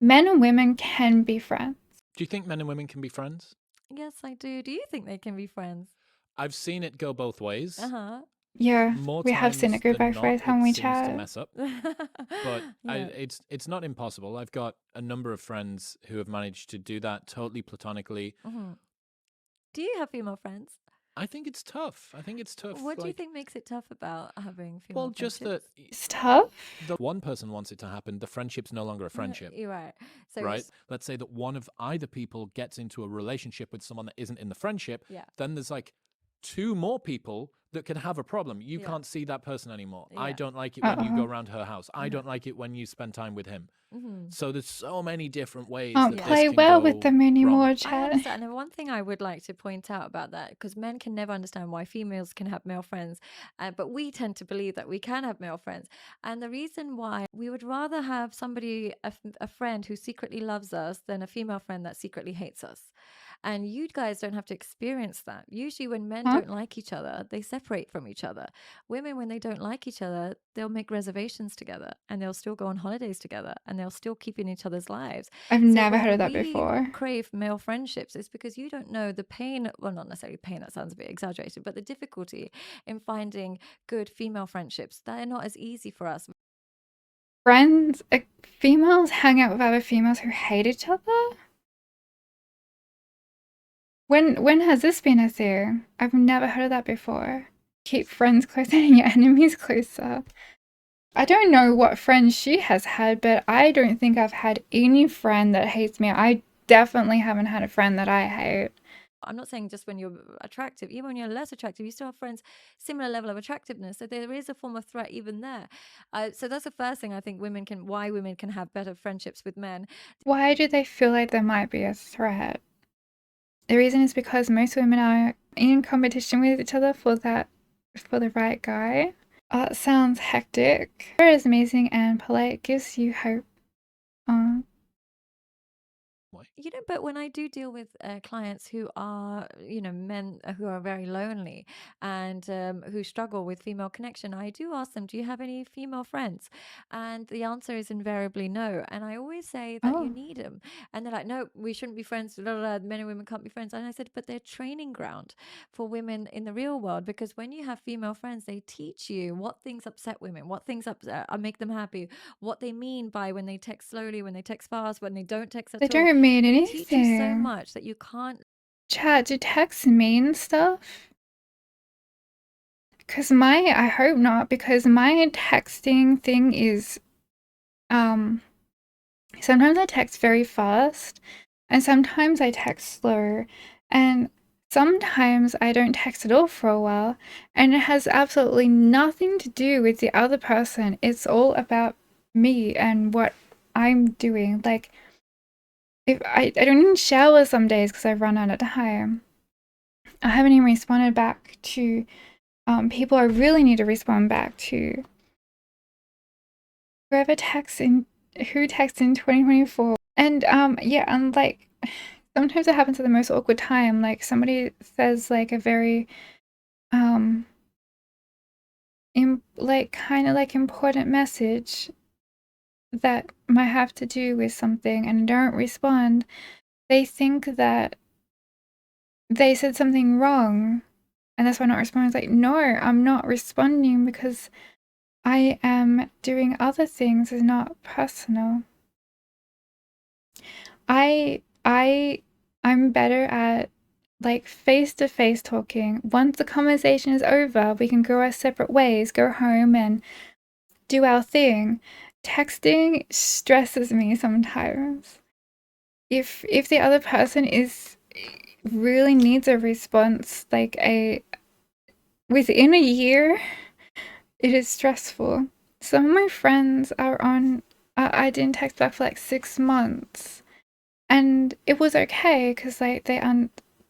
Men and women can be friends. Do you think men and women can be friends? Yes, I do. Do you think they can be friends? I've seen it go both ways. Uh-huh. Yeah, More we have seen times it go than both not, ways, haven't it we, seems to chat? mess up. But Yeah. it's not impossible. I've got a number of friends who have managed to do that totally platonically. Hmm. Do you have female friends? I think it's tough. I think it's tough. What do you think makes it tough about having Well, female just that friendships? It's tough. the one person wants it to happen, the friendship's no longer a friendship, You're right. So right? Let's say that one of either people gets into a relationship with someone that isn't in the friendship, yeah, then there's like two more people that can have a problem. You yeah, can't see that person anymore. I yeah. don't like it when you go Uh-oh. around her house. I don't like it when you spend time with him. Hmm. So there's so many different ways Can't that Yeah. this play can well with go them wrong. anymore, I chat. understand. And one thing I would like to point out about that, because men can never understand why females can have male friends, but we tend to believe that we can have male friends. And the reason why we would rather have somebody, a friend who secretly loves us than a female friend that secretly hates us. And you guys don't have to experience that. Usually, when men Huh? don't like each other, they separate from each other. Women, when they don't like each other, they'll make reservations together and they'll still go on holidays together and they'll still keep in each other's lives. I've So never heard of when that we before. crave male friendships, it's because you don't know the pain, well, not necessarily pain, that sounds a bit exaggerated, but the difficulty in finding good female friendships. They're not as easy for us. Friends, females hang out with other females who hate each other? When has this been a thing? I've never heard of that before. Keep friends closer and your enemies closer. I don't know what friends she has had, but I don't think I've had any friend that hates me. I definitely haven't had a friend that I hate. I'm not saying just when you're attractive, even when you're less attractive, you still have friends similar level of attractiveness. So there is a form of threat even there. So that's the first thing I think why women can have better friendships with men. Why do they feel like there might be a threat? The reason is because most women are in competition with each other for the right guy. It sounds hectic. Sarah is amazing and polite, gives you hope. But when I do deal with clients who are, men who are very lonely and who struggle with female connection, I do ask them, do you have any female friends? And the answer is invariably no. And I always say that you Oh, need them. And they're like, no, we shouldn't be friends. Blah, blah, blah. Men and women can't be friends. And I said, but they're training ground for women in the real world, because when you have female friends, they teach you what things upset women, what things make them happy, what they mean by when they text slowly, when they text fast, when they don't text they at all. don't mean They teach you so anything. much that you can't. Chat, do texts mean stuff? I hope not, because my texting thing is, sometimes I text very fast, and sometimes I text slow, and sometimes I don't text at all for a while, and it has absolutely nothing to do with the other person. It's all about me and what I'm doing. Like, if I don't even shower some days because I've run out of time. I haven't even responded back to people I really need to respond back to. Whoever texts in, who texts in 2024. And yeah, and like sometimes it happens at the most awkward time. Like somebody says like a very like kind of like important message that might have to do with something and don't respond. They think that they said something wrong, and that's why I'm not responding. It's like, no, I'm not responding because I am doing other things. It's not personal. I'm better at like face to face talking. Once the conversation is over, we can go our separate ways, go home and do our thing. Texting stresses me sometimes. If the other person is really needs a response like a within a year, it is stressful. Some of my friends are on I didn't text back for like 6 months. And it was okay because like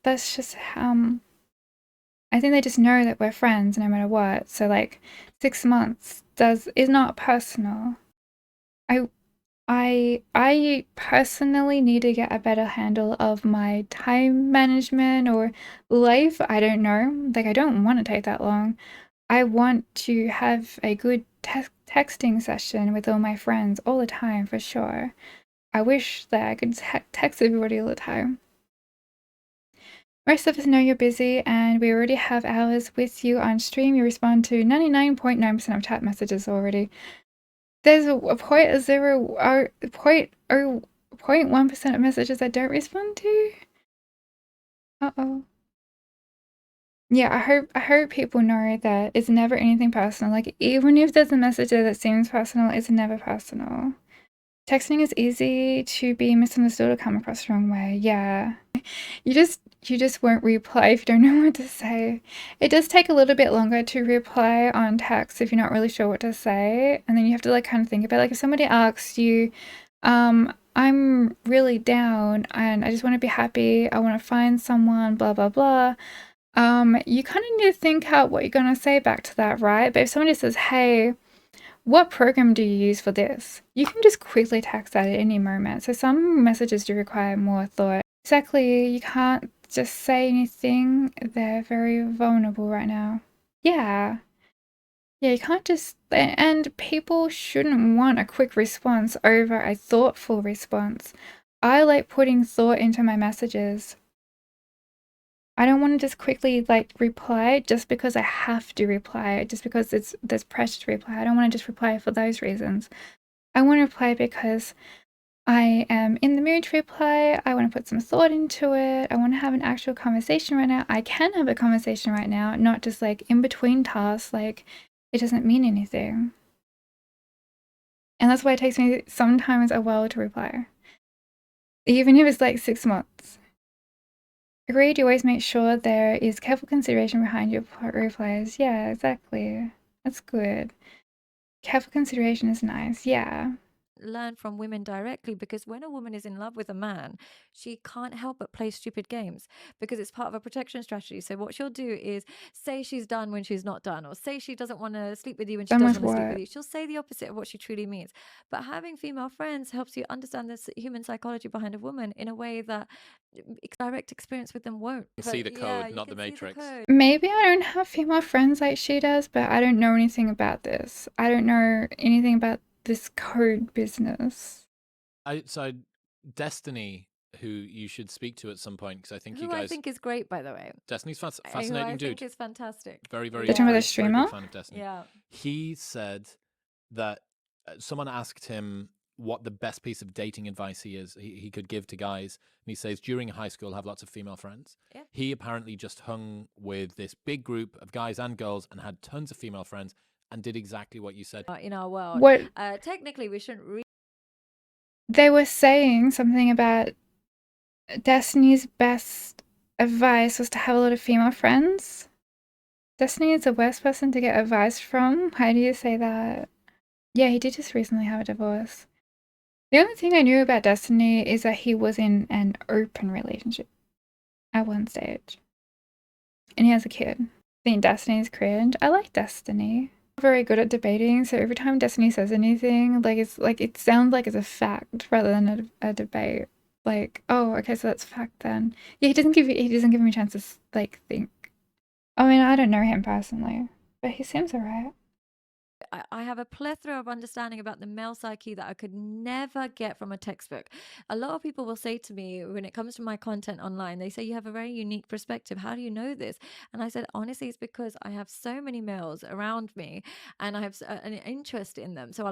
that's just I think they just know that we're friends no matter what. So like 6 months is not personal. I I personally need to get a better handle of my time management or life. I don't know. Like I don't want to take that long. I want to have a good texting session with all my friends all the time for sure. I wish that I could text everybody all the time. Most of us know you're busy and we already have hours with you on stream. You respond to 99.9% of chat messages already. There's a 0.1% of messages I don't respond to. Uh-oh. Yeah, I hope people know that it's never anything personal. Like, even if there's a message there that seems personal, it's never personal. Texting is easy to be misunderstood or come across the wrong way. Yeah. You just won't reply if you don't know what to say. It does take a little bit longer to reply on text if you're not really sure what to say, and then you have to like kind of think about it. Like if somebody asks you, I'm really down and I just want to be happy, I want to find someone, blah blah blah. You kind of need to think out what you're gonna say back to that, right? But if somebody says, hey, what program do you use for this? You can just quickly text that at any moment. So some messages do require more thought. Exactly, you can't just say anything. They're very vulnerable right now. Yeah. Yeah, you can't just. And people shouldn't want a quick response over a thoughtful response. I like putting thought into my messages. I don't want to just quickly like reply just because I have to reply, just because there's pressure to reply. I don't want to just reply for those reasons. I want to reply because I am in the mood to reply. I want to put some thought into it. I want to have an actual conversation right now. I can have a conversation right now, not just like in between tasks. Like it doesn't mean anything. And that's why it takes me sometimes a while to reply, even if it's like 6 months. Agreed, you always make sure there is careful consideration behind your replies. Yeah, exactly. That's good. Careful consideration is nice. Yeah. Learn from women directly, because when a woman is in love with a man, she can't help but play stupid games because it's part of a protection strategy. So what she'll do is say she's done when she's not done, or say she doesn't want to sleep with you when she Done does with want to sleep with what? you. She'll say the opposite of what she truly means. But having female friends helps you understand the human psychology behind a woman in a way that direct experience with them won't. You can see But the yeah, code, you not the can see the matrix. code. Maybe I don't have female friends like she does, but I don't know anything about this. I don't know anything about this code business. Destiny, who you should speak to at some point, because I think you Who I guys. think is great, by the way. Destiny's Who fascinating I think dude. is fantastic. Very, very, They're talking about Yeah. the very streamer? big fan of Destiny. Yeah. He said that someone asked him what the best piece of dating advice he could give to guys, and he says during high school have lots of female friends. Yeah. He apparently just hung with this big group of guys and girls and had tons of female friends and did exactly what you said. In our world. What Technically, we shouldn't they were saying something about Destiny's best advice was to have a lot of female friends. Destiny is the worst person to get advice from. Why do you say that? Yeah, he did just recently have a divorce. The only thing I knew about Destiny is that he was in an open relationship at one stage. And he has a kid. I think Destiny's cringe. I like Destiny. I'm very good at debating, so every time Destiny says anything, like it's like it sounds like it's a fact rather than a debate. Like, oh, okay, so that's a fact then. Yeah, he doesn't give me a chance to like think. I mean, I don't know him personally, but he seems alright. I have a plethora of understanding about the male psyche that I could never get from a textbook. A lot of people will say to me when it comes to my content online, they say you have a very unique perspective. How do you know this? And I said, honestly, it's because I have so many males around me and I have an interest in them. So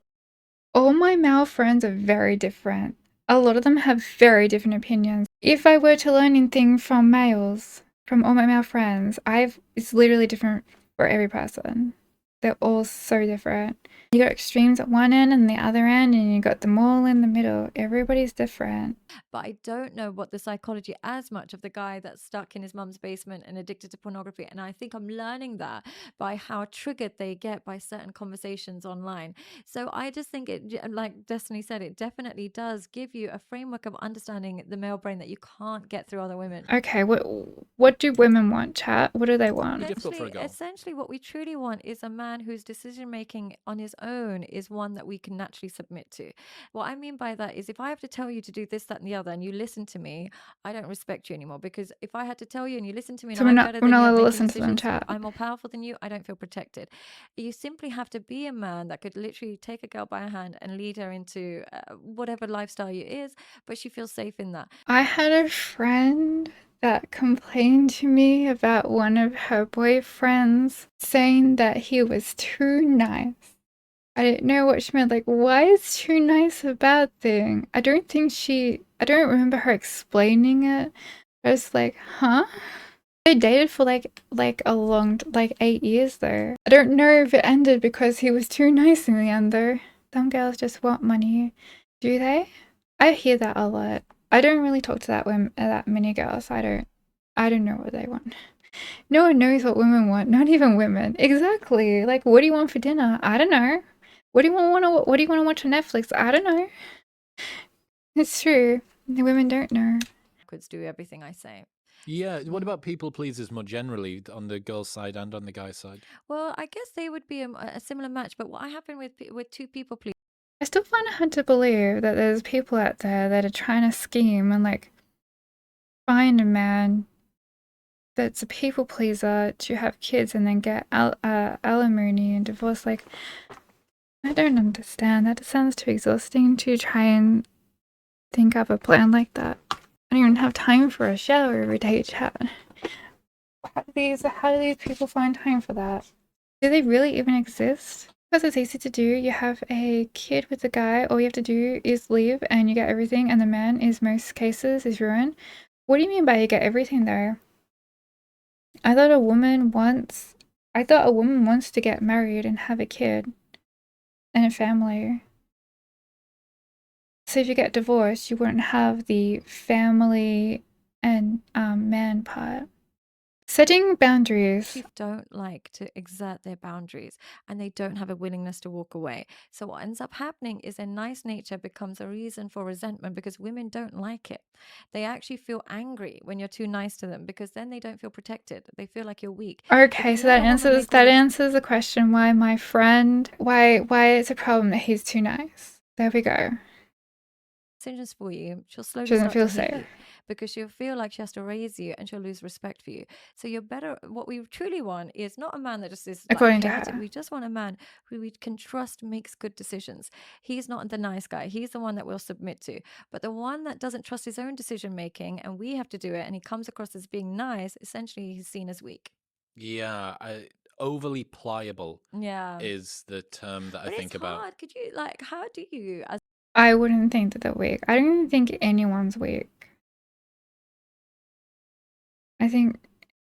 All my male friends are very different. A lot of them have very different opinions. If I were to learn anything from males, from all my male friends, it's literally different for every person. They're all so different. You got extremes at one end and the other end, and you got them all in the middle. Everybody's different. but I don't know what the psychology as much of the guy that's stuck in his mum's basement and addicted to pornography. And I think I'm learning that by how triggered they get by certain conversations online. So I just think it, like Destiny said, it definitely does give you a framework of understanding the male brain that you can't get through other women. Okay, what do women want, chat? What do they want? Difficult for a girl. Essentially, what we truly want is a man who's decision making on his own is one that we can naturally submit to. What I mean by that is if I have to tell you to do this, that, and the other, and you listen to me, I don't respect you anymore. Because if I had to tell you and you listen to me and So I'm better we're than not you allowed at to making listen to them decisions, chat. I'm more powerful than you, I don't feel protected. You simply have to be a man that could literally take a girl by a hand and lead her into whatever lifestyle you is, but she feels safe in that. I had a friend that complained to me about one of her boyfriends saying that he was too nice. I didn't know what she meant. Like, why is too nice a bad thing? I don't remember her explaining it. I was like, huh? They dated for like a long, like 8 years though. I don't know if it ended because he was too nice in the end though. Some girls just want money. Do they? I hear that a lot. I don't really talk to that many girls. I don't know what they want. No one knows what women want, not even women. Exactly. Like, what do you want for dinner? I don't know. What do you want to watch on Netflix? I don't know. It's true. The women don't know. Could do everything I say. Yeah. What about people pleasers more generally on the girl's side and on the guy's side? Well, I guess they would be a similar match. But what happened with two people please? I still find it hard to believe that there's people out there that are trying to scheme and like find a man that's a people pleaser to have kids and then get alimony and divorce. Like, I don't understand. That sounds too exhausting to try and think up a plan like that. I don't even have time for a shower every day, chat. How do these people find time for that? Do they really even exist? Because it's easy to do. You have a kid with a guy, all you have to do is leave and you get everything, and the man, in most cases, is ruined. What do you mean by you get everything though? I thought a woman wants to get married and have a kid and a family. So if you get divorced, you wouldn't have the family and man part. Setting boundaries. People don't like to exert their boundaries and they don't have a willingness to walk away. So what ends up happening is their nice nature becomes a reason for resentment because women don't like it. They actually feel angry when you're too nice to them because then they don't feel protected. They feel like you're weak. Okay, so that answers the question why my friend why it's a problem that he's too nice. There we go. Decisions for you, she'll slowly She doesn't start feel to hate safe. you because she'll feel like she has to raise you and she'll lose respect for you. So you're better. What we truly want is not a man that just is According to chaotic. her. We just want a man who we can trust makes good decisions. He's not the nice guy. He's the one that we'll submit to. But the one that doesn't trust his own decision making and we have to do it and he comes across as being nice, essentially he's seen as weak. Yeah, overly pliable Yeah. is the term that But I think it's about. hard. Could you how do you as I wouldn't think that they're weak. I don't even think anyone's weak. I think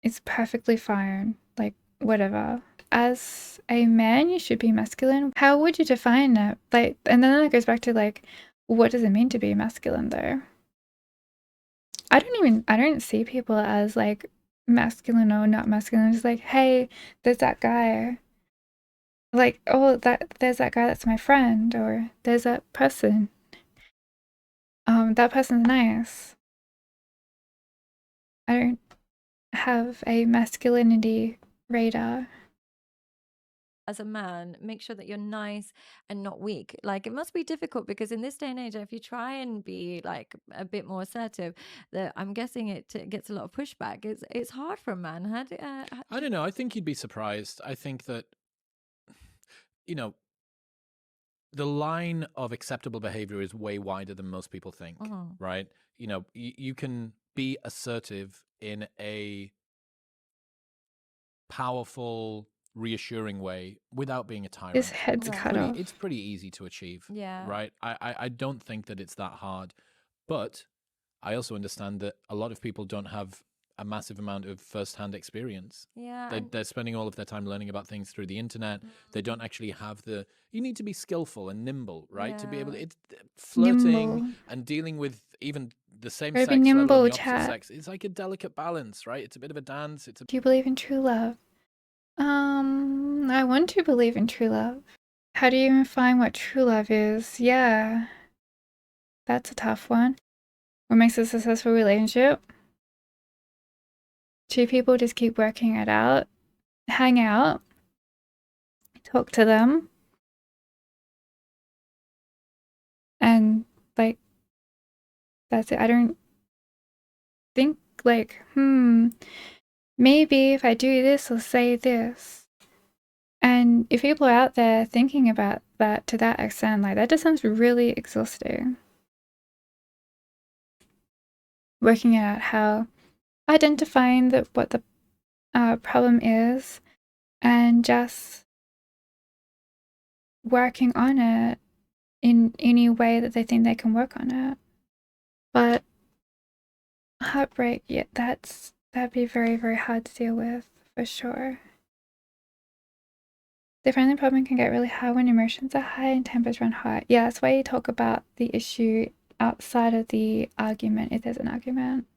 it's perfectly fine. Like, whatever. As a man, you should be masculine. How would you define it? Like, and then it goes back to like, what does it mean to be masculine though? I don't see people as like masculine or not masculine. It's like, hey, there's that guy. Like, oh, there's that guy that's my friend, or there's that person. That person's nice. I don't have a masculinity radar. a man, make sure that you're nice and not weak. Like it must be difficult because in this day and age, if you try and be like a bit more assertive, that I'm guessing it gets a lot of pushback. It's hard for a man. I don't know. I think you'd be surprised. I think that, you know, the line of acceptable behavior is way wider than most people think, right? You know, you can be assertive in a powerful, reassuring way without being a tyrant. His head's cut off. It's pretty easy to achieve. Yeah. Right. I don't think that it's that hard, but I also understand that a lot of people don't have a massive amount of first-hand experience. Yeah. They're spending all of their time learning about things through the internet. They don't actually have you need to be skillful and nimble, right? To be able to, it's flirting Nimble. and dealing with even the same Gotta sex, be let alone nimble, the opposite chat. sex. It's like a delicate balance, right? It's a bit of a dance. Do you believe in true love? I want to believe in true love. How do you even find what true love is? Yeah. That's a tough one. What makes a successful relationship? Two people just keep working it out, hang out, talk to them, And like, that's it. I don't think like, maybe if I do this or say this. And if people are out there thinking about that to that extent, like that just sounds really exhausting. Working out how identifying what the problem is and just working on it in any way that they think they can work on it. But heartbreak, yeah, that'd be very, very hard to deal with for sure. The friendly problem can get really hard when emotions are high and tempers run hot. Yeah, that's why you talk about the issue outside of the argument, if there's an argument.